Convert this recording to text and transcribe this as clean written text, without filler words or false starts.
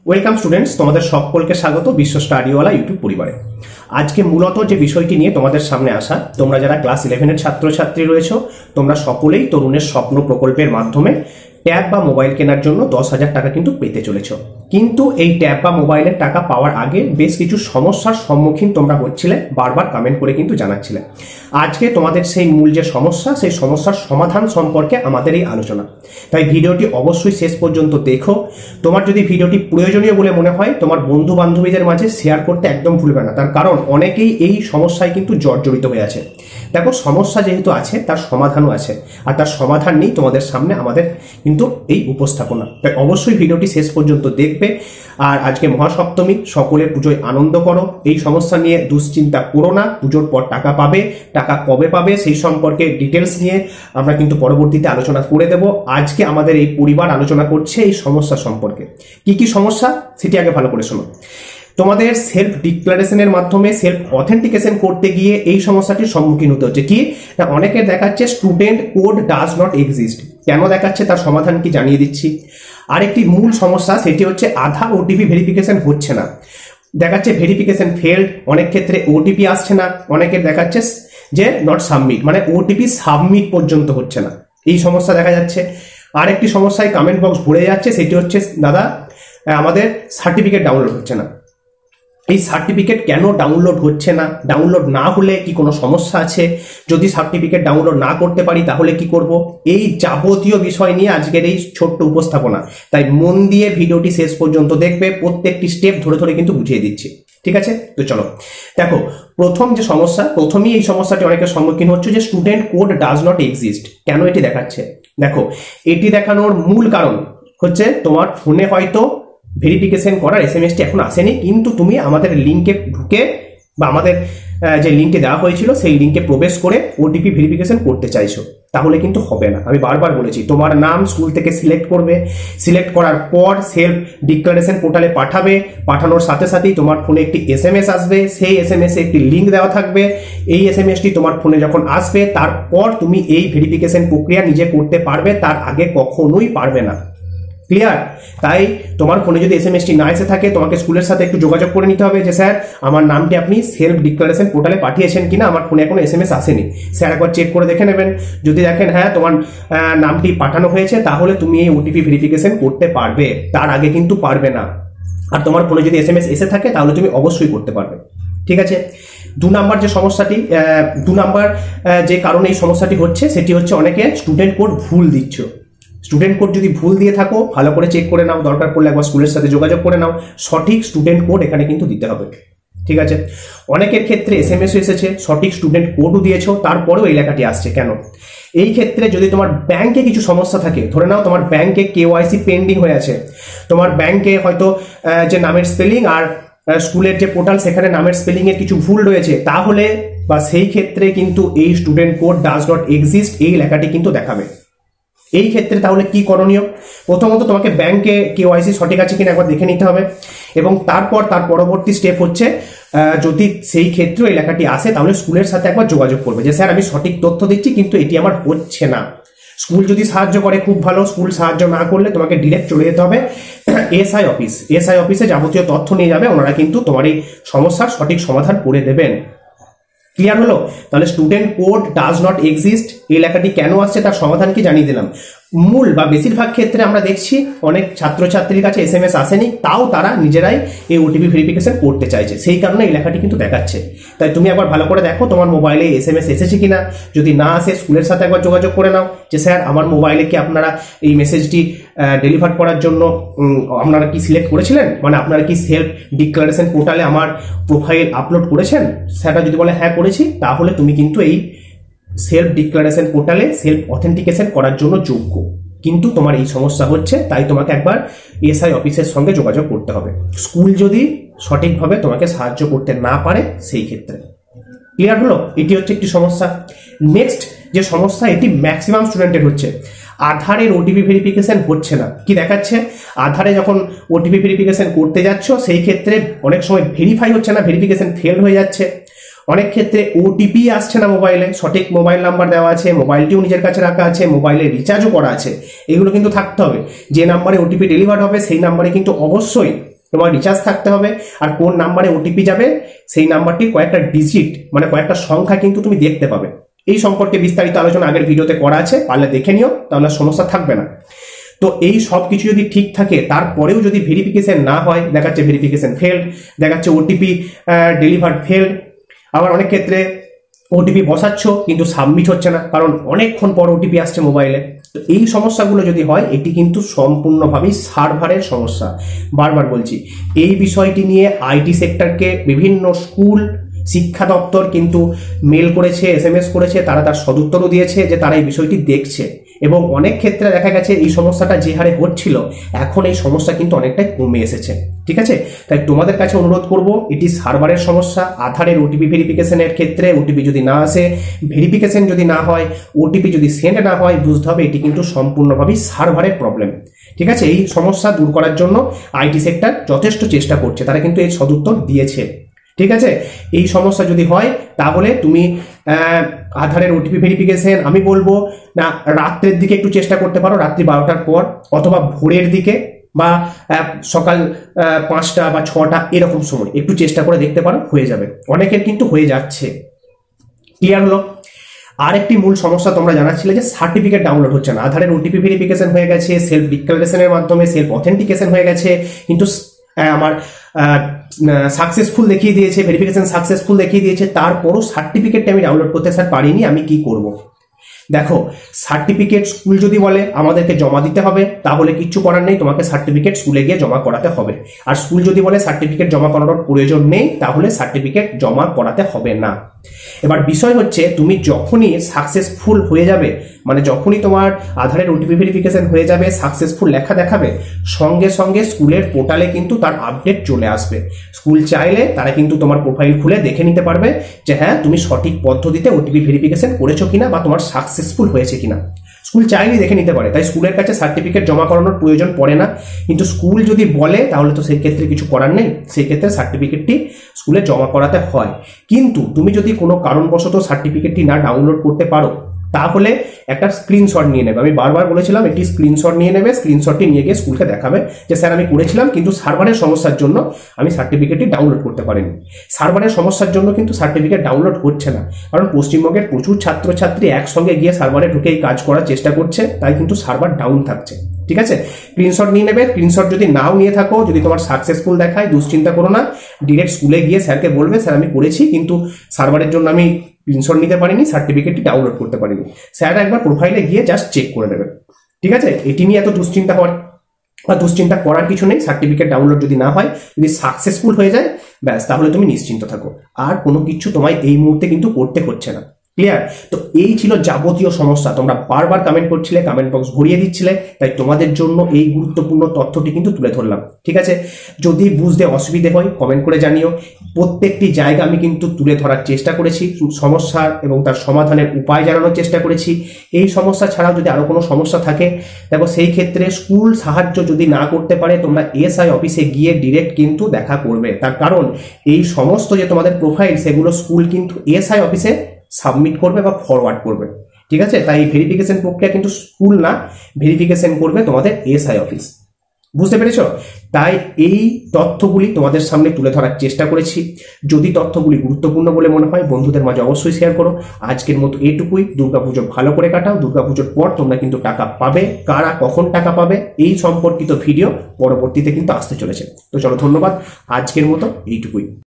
Welcome students, তোমাদের সকলকে স্বাগত বিশ্ব স্টাডিওয়ালা ইউটিউব পরিবারে। আজকে মূলত যে বিষয়টি নিয়ে তোমাদের সামনে আসা, তোমরা যারা ক্লাস 11-এর ছাত্রছাত্রী রয়েছো, তোমরা সকলেই তরুণের স্বপ্ন প্রকল্পের মাধ্যমে ট্যাব বা মোবাইল কেনার জন্য 10,000 টাকা কিন্তু পেতে চলেছ। কিন্তু এই ট্যাব বা মোবাইলের টাকা পাওয়ার আগে বেশ কিছু সমস্যার সম্মুখীন তোমরা হচ্ছিলে, বারবার কমেন্ট করে কিন্তু জানাচ্ছিলে। আজকে তোমাদের সেই মূল যে সমস্যা, সেই সমস্যার সমাধান সম্পর্কে আমাদের এই আলোচনা। তাই ভিডিওটি অবশ্যই শেষ পর্যন্ত দেখো। তোমার যদি ভিডিওটি প্রয়োজনীয় বলে মনে হয়, তোমার বন্ধু বান্ধবীদের মাঝে শেয়ার করতে একদম ভুলবে না, তার কারণ অনেকেই এই সমস্যায় কিন্তু জর্জরিত হয়ে আছে। দেখো, সমস্যা যেহেতু আছে তার সমাধানও আছে, আর তার সমাধান নেই তোমাদের সামনে আমাদের কিন্তু এই উপস্থাপনা। তাই অবশ্যই ভিডিওটি শেষ পর্যন্ত দেখবে। আর আজকে মহাসপ্তমী, সকলে পুজোয় আনন্দ করো। এই সমস্যা নিয়ে দুশ্চিন্তা করো না। পুজোর পর টাকা পাবে, টাকা কবে পাবে সেই সম্পর্কে ডিটেলস নিয়ে আমরা কিন্তু পরবর্তীতে আলোচনা করে দেব। আজকে আমাদের এই পরিবার আলোচনা করছে এই সমস্যা সম্পর্কে। কি কি সমস্যা সেটি আগে ভালো করে শোনো। তোমাদের সেলফ ডিক্লারেশনের মাধ্যমে সেলফ অথেন্টিকেশন করতে গিয়ে এই সমস্যাটির সম্মুখীন হতে হচ্ছে। কি না, অনেকের দেখাচ্ছে student code does not exist. কেন দেখাচ্ছে তার সমাধান কি জানিয়ে দিচ্ছি। আরেকটি মূল সমস্যা, সেটি হচ্ছে আধার ওটিপি ভেরিফিকেশন হচ্ছে না, দেখাচ্ছে ভেরিফিকেশন ফেলড। অনেক ক্ষেত্রে ওটিপি আসছে না, অনেকের দেখাচ্ছে যে নট সাবমিট, মানে ওটিপি সাবমিট পর্যন্ত হচ্ছে না। এই সমস্যা দেখা যাচ্ছে। আরেকটি সমস্যায় কমেন্ট বক্স ভরে যাচ্ছে, সেটি হচ্ছে দাদা আমাদের সার্টিফিকেট ডাউনলোড হচ্ছে না। এই সার্টিফিকেট কেন ডাউনলোড হচ্ছে না? ডাউনলোড না হলে কি কোনো সমস্যা আছে? যদি সার্টিফিকেট ডাউনলোড না করতে পারি তাহলে কি করব? এই যাবতীয় বিষয় নিয়ে আজকের এই ছোট্ট উপস্থাপনা। তাই মন দিয়ে ভিডিওটি শেষ পর্যন্ত দেখবে, প্রত্যেকটি স্টেপ ধরে ধরে কিন্তু বুঝিয়ে দিচ্ছি। ঠিক আছে, তো চলো দেখো। প্রথম যে সমস্যা, প্রথমেই এই সমস্যাটি অনেকের সম্মুখীন হচ্ছে যে student code does not exist. কেন এটি দেখাচ্ছে? দেখো, এটি দেখানোর মূল কারণ হচ্ছে তোমার ফোনে হয়তো ভেরিফিকেশন করার এসএমএসটি এখন আসেনি, কিন্তু তুমি আমাদের লিঙ্কে ঢুকে বা আমাদের যে লিঙ্কটি দেওয়া হয়েছিল সেই লিঙ্কে প্রবেশ করে ওটিপি ভেরিফিকেশন করতে চাইছো, তাহলে কিন্তু হবে না। আমি বারবার বলেছি, তোমার নাম স্কুল থেকে সিলেক্ট করবে, সিলেক্ট করার পর সেলফ ডিক্লারেশন পোর্টালে পাঠাবে। পাঠানোর সাথে সাথেই তোমার ফোনে একটি এসএমএস আসবে, সেই এসএমএসে একটি লিঙ্ক দেওয়া থাকবে। এই এসএমএসটি তোমার ফোনে যখন আসবে, তারপর তুমি এই ভেরিফিকেশন প্রক্রিয়া নিজে করতে পারবে, তার আগে কখনোই পারবে না। ক্লিয়ার? তাই তোমার ফোনে যদি এসএমএসটি না এসে থাকে, তোমাকে স্কুলের সাথে একটু যোগাযোগ করে নিতে হবে যে স্যার আমার নামটি আপনি সেলফ ডিক্লারেশন পোর্টালে পাঠিয়েছেন কিনা, আমার ফোনে এখনো এসএমএস আসেনি। স্যার একবার চেক করে দেখে নেবেন। যদি দেখেন হ্যাঁ তোমার নামটি পাঠানো হয়েছে, তাহলে তুমি এই ওটিপি ভেরিফিকেশন করতে পারবে, তার আগে কিন্তু পারবে না। আর তোমার ফোনে যদি এসএমএস এসে থাকে তাহলে তুমি অবশ্যই করতে পারবে। ঠিক আছে। 2 নাম্বার যে সমস্যাটি, 2 নাম্বার যে কারণে এই সমস্যাটি হচ্ছে, সেটি হচ্ছে অনেকে স্টুডেন্ট কোড ভুল দিচ্ছ। স্টুডেন্ট কোড যদি ভুল দিয়ে থাকো, ভালো করে চেক করে নাও, দরকার পড়লে একবার স্কুলের সাথে যোগাযোগ করে নাও। সঠিক স্টুডেন্ট কোড এখানে কিন্তু দিতে হবে। ঠিক আছে। অনেকের ক্ষেত্রে এসএমএসও এসেছে, সঠিক স্টুডেন্ট কোডও দিয়েছো, তারপরেও এই লেখাটি আসছে কেন? এই ক্ষেত্রে যদি তোমার ব্যাংকে কিছু সমস্যা থাকে, ধরে নাও তোমার ব্যাংকে কেওয়াইসি পেন্ডিং হয়ে আছে, তোমার ব্যাংকে হয়তো যে নামের স্পেলিং আর স্কুলের যে পোর্টাল সেখানে নামের স্পেলিং এর কিছু ভুল রয়েছে, তাহলে বা সেই ক্ষেত্রে কিন্তু এই student code does not exist এই লেখাটি কিন্তু দেখাবে। এই ক্ষেত্রে তাহলে কি করণীয়? প্রথমত তোমাকে ব্যাংকে কেওয়াইসি সঠিক আছে কিনা একবার দেখে নিতে হবে, এবং তারপর তার পরবর্তী স্টেপ হচ্ছে যদি সেই ক্ষেত্রে এই লেখাটি আসে, তাহলে স্কুলের সাথে একবার যোগাযোগ করবে যে স্যার আমি সঠিক তথ্য দিচ্ছি কিন্তু এটি আমার হচ্ছে না। স্কুল যদি সাহায্য করে খুব ভালো, স্কুল সাহায্য না করলে তোমাকে ডিরেক্ট চলে যেতে হবে এসআই অফিস। এসআই অফিসে যাবতীয় তথ্য নিয়ে যাবে, ওনারা কিন্তু তোমার এই সমস্যার সঠিক সমাধান করে দেবেন। ক্লিয়ার হলো? তাহলে student code does not exist এই লেখাটি কেন আসছে তার সমাধান কি জানিয়ে দিলাম। মূল বা বেশিরভাগ ক্ষেত্রে আমরা দেখছি অনেক ছাত্রছাত্রীর কাছে এসএমএস আসেনি, তাও তারা নিজেরাই এই ওটিপি ভেরিফিকেশন করতে চাইছে, সেই কারণে এই লেখাটি কিন্তু দেখাচ্ছে। তাই তুমি একবার ভালো করে দেখো তোমার মোবাইলে এসএমএস এসেছে কিনা। যদি না আসে, স্কুলের সাথে একবার যোগাযোগ করে নাও যে স্যার আমার মোবাইলে কি আপনারা এই মেসেজটি ডেলিভার করার জন্য আপনারা কি সিলেক্ট করেছিলেন, মানে আপনারা কি সেলফ ডিক্লারেশন পোর্টালে আমার প্রোফাইল আপলোড করেছেন। স্যারটা যদি বলে হ্যাঁ করেছি, তাহলে তুমি কিন্তু এই সেলফ ডিক্লারেশন পোর্টালে সেলফ অথেন্টিকেশন করার জন্য যোগ্য। কিন্তু তোমার এই সমস্যা হচ্ছে, তাই তোমাকে একবার এসআই অফিসের সঙ্গে যোগাযোগ করতে হবে, স্কুল যদি সঠিকভাবে তোমাকে সাহায্য করতে না পারে সেই ক্ষেত্রে। ক্লিয়ার হলো? এটি হচ্ছে একটি সমস্যা। নেক্সট যে সমস্যা, এটি ম্যাক্সিমাম স্টুডেন্টের হচ্ছে, আধারের ওটিপি ভেরিফিকেশন হচ্ছে না। কি দেখাচ্ছে? আধারে যখন ওটিপি ভেরিফিকেশন করতে যাচ্ছ, সেই ক্ষেত্রে অনেক সময় ভেরিফাই হচ্ছে না, ভেরিফিকেশন ফেল হয়ে যাচ্ছে। অনেক ক্ষেত্রে ওটিপি আসছে না মোবাইলে, সঠিক মোবাইল নাম্বার দেওয়া আছে, মোবাইলটিও নিজের কাছে রাখা আছে, মোবাইলে রিচার্জও করা আছে, এগুলো কিন্তু থাকতে হবে। যে নাম্বারে ওটিপি ডেলিভার হবে সেই নাম্বারে কিন্তু অবশ্যই তোমার রিচার্জ থাকতে হবে, আর কোন নাম্বারে ওটিপি যাবে সেই নাম্বারটির কয়েকটা ডিজিট মানে কয়েকটা সংখ্যা কিন্তু তুমি দেখতে পাবে। এই সম্পর্কে বিস্তারিত আলোচনা আগের ভিডিওতে করা আছে, পারলে দেখে নিও, তাহলে সমস্যা থাকবে না। তো এই সব কিছু যদি ঠিক থাকে তারপরেও যদি ভেরিফিকেশন না হয়, দেখাচ্ছে ভেরিফিকেশন ফেলড, দেখাচ্ছে ওটিপি ডেলিভার্ড ফেলড, আবার অনেক ক্ষেত্রে ওটিপি বসাচ্ছ কিন্তু সাবমিট হচ্ছে না, কারণ অনেকক্ষণ পর ওটিপি আসছে মোবাইলে। তো এই সমস্যাগুলো যদি হয়, এটি কিন্তু সম্পূর্ণভাবেই সার্ভারের সমস্যা। বারবার বলছি, এই বিষয়টি নিয়ে আইটি সেক্টরকে বিভিন্ন স্কুল, শিক্ষা দপ্তর কিন্তু মেল করেছে, SMS করেছে, তারা তার সদুত্তরও দিয়েছে যে তারা এই বিষয়টি দেখছে, এবং অনেক ক্ষেত্রে দেখা গেছে এই সমস্যাটা যে হারে হচ্ছিল এখন এই সমস্যা কিন্তু অনেকটাই কমে এসেছে। ঠিক আছে, তাই তোমাদের কাছে অনুরোধ করব, এটি সার্ভারের সমস্যা। আধারের ওটিপি ভেরিফিকেশনের ক্ষেত্রে ওটিপি যদি না আসে, ভেরিফিকেশন যদি না হয়, ওটিপি যদি সেন্ড না হয়, বুঝতে হবে এটি কিন্তু সম্পূর্ণভাবেই সার্ভারের প্রবলেম। ঠিক আছে, এই সমস্যা দূর করার জন্য আইটি সেক্টর যথেষ্ট চেষ্টা করছে, তারা কিন্তু এই সদুত্তর দিয়েছে। ঠিক আছে, এই সমস্যা যদি হয় তাহলে তুমি আধারের ওটিপি ভেরিফিকেশন আমি বলবো না রাত্রের দিকে একটু চেষ্টা করতে পারো, রাত্রি 12টার পর, অথবা ভোরের দিকে বা সকাল 5টা বা 6টা এরকম সময় একটু চেষ্টা করে দেখতে পারো, হয়ে যাবে। অনেকের কিন্তু হয়ে যাচ্ছে। ক্লিয়ার হলো? আরেকটি মূল সমস্যা তোমরা জানাচ্ছিলে যে সার্টিফিকেট ডাউনলোড হচ্ছে না। আধারের ওটিপি ভেরিফিকেশন হয়ে গেছে, সেলফ ডিক্লারেশনের মাধ্যমে সেলফ অথেন্টিকেশন হয়ে গেছে, কিন্তু আমার সাকসেসফুল দেখিয়ে দিয়েছে, ভেরিফিকেশন সাকসেসফুল দেখিয়ে দিয়েছে, তারপরও সার্টিফিকেটটা আমি ডাউনলোড করতে স্যার পারিনি, আমি কি করব? দেখো, সার্টিফিকেট স্কুল যদি বলে আমাদেরকে জমা দিতে হবে, তাহলে কিচ্ছু করার নেই, তোমাকে সার্টিফিকেট স্কুলে গিয়ে জমা করাতে হবে। আর স্কুল যদি বলে সার্টিফিকেট জমা করানোর প্রয়োজন নেই, তাহলে সার্টিফিকেট জমা করাতে হবে না। এবার বিষয় হচ্ছে, তুমি যখনই সাকসেসফুল হয়ে যাবে, মানে যখনই তোমার আধারের ওটিপি ভেরিফিকেশন হয়ে যাবে, সাকসেসফুল লেখা দেখাবে, সঙ্গে সঙ্গে স্কুলের পোর্টালে কিন্তু তার আপডেট চলে আসবে। স্কুল চাইলে তারা কিন্তু তোমার প্রোফাইল খুলে দেখে নিতে পারবে যে হ্যাঁ তুমি সঠিক পদ্ধতিতে ওটিপি ভেরিফিকেশন করেছো কিনা বা তোমার সাকসেসফুল হয়েছে কিনা। স্কুল চাইলেই দেখে নিতে পারে, তাই স্কুলের কাছে সার্টিফিকেট জমা করানোর প্রয়োজন পড়ে না। কিন্তু স্কুল যদি বলে তাহলে তো সেই ক্ষেত্রে কিছু করার নেই, সেই ক্ষেত্রে সার্টিফিকেটটি স্কুলে জমা করাতে হয়। কিন্তু তুমি যদি কোনো কারণবশত সার্টিফিকেটটি না ডাউনলোড করতে পারো, তাহলে একটা স্ক্রিনশট নিয়ে নেবে। আমি বারবার বলেছিলাম একটি স্ক্রিনশট নিয়ে নেবে, স্ক্রিনশটটি নিয়ে গিয়ে স্কুলকে দেখাবে যে স্যার আমি করেছিলাম, কিন্তু সার্ভারের সমস্যার জন্য আমি সার্টিফিকেটটি ডাউনলোড করতে পারিনি। সার্ভারের সমস্যার জন্য কিন্তু সার্টিফিকেট ডাউনলোড হচ্ছে না, কারণ পশ্চিমবঙ্গের প্রচুর ছাত্রছাত্রী একসঙ্গে গিয়ে সার্ভারে ঢুকে এই কাজ করার চেষ্টা করছে, তাই কিন্তু সার্ভার ডাউন থাকছে। ঠিক আছে, স্ক্রিনশট নিয়ে নেবে। স্ক্রিনশট যদি নাও নিয়ে থাকো, যদি তোমার সাকসেসফুল দেখায়, দুশ্চিন্তা করো না, ডিরেক্ট স্কুলে গিয়ে স্যারকে বলবে স্যার আমি করেছি, কিন্তু সার্ভারের জন্য আমি স্ক্রিনশট নিতে পারিনি, সার্টিফিকেটটি ডাউনলোড করতে পারিনি। স্যার একবার প্রোফাইলে গিয়ে জাস্ট চেক করে নেবে। ঠিক আছে, এটি নিয়ে এত দুশ্চিন্তা হওয়ার বা দুশ্চিন্তা করার কিছু নেই। সার্টিফিকেট ডাউনলোড যদি না হয়, যদি সাকসেসফুল হয়ে যায়, ব্যাস তাহলে তুমি নিশ্চিন্ত থাকো, আর কোনো কিছু তোমায় এই মুহূর্তে কিন্তু করতে হচ্ছে না। ক্লিয়ার? তো এই ছিল যাবতীয় সমস্যা। তোমরা বারবার কমেন্ট করছিলে, কমেন্ট বক্স ভরিয়ে দিচ্ছিলে, তাই তোমাদের জন্য এই গুরুত্বপূর্ণ তথ্যটি কিন্তু তুলে ধরলাম। ঠিক আছে, যদি বুঝতে অসুবিধে হয় কমেন্ট করে জানিও। প্রত্যেকটি জায়গা আমি কিন্তু তুলে ধরার চেষ্টা করেছি, সমস্যার এবং তার সমাধানের উপায় জানানোর চেষ্টা করেছি। এই সমস্যা ছাড়াও যদি আরো কোনো সমস্যা থাকে, দেখো সেই ক্ষেত্রে স্কুল সাহায্য যদি না করতে পারে, তোমরা এসআই অফিসে গিয়ে ডিরেক্ট কিন্তু দেখা করবে। তার কারণ এই সমস্ত যে তোমাদের প্রোফাইল, সেগুলো স্কুল কিন্তু এসআই অফিসে সাবমিট করবে বা ফরওয়ার্ড করবে। ঠিক আছে, তাই ভেরিফিকেশন প্রক্রিয়া কিন্তু স্কুল না, ভেরিফিকেশন করবে তোমাদের এসআই অফিস। বুঝতে পেরেছ? তাই এই তথ্যগুলি তোমাদের সামনে তুলে ধরার চেষ্টা করেছি। যদি তথ্যগুলি গুরুত্বপূর্ণ বলে মনে হয়, বন্ধুদের মাঝে অবশ্যই শেয়ার করো। আজকের মতো এইটুকুই। দুর্গাপুজো ভালো করে কাটাও। দুর্গাপুজোর পর তোমরা কিন্তু টাকা পাবে, কারা কখন টাকা পাবে এই সম্পর্কিত ভিডিও পরবর্তীতে কিন্তু আসতে চলেছে। তো চলো, ধন্যবাদ। আজকের মতো এইটুকুই।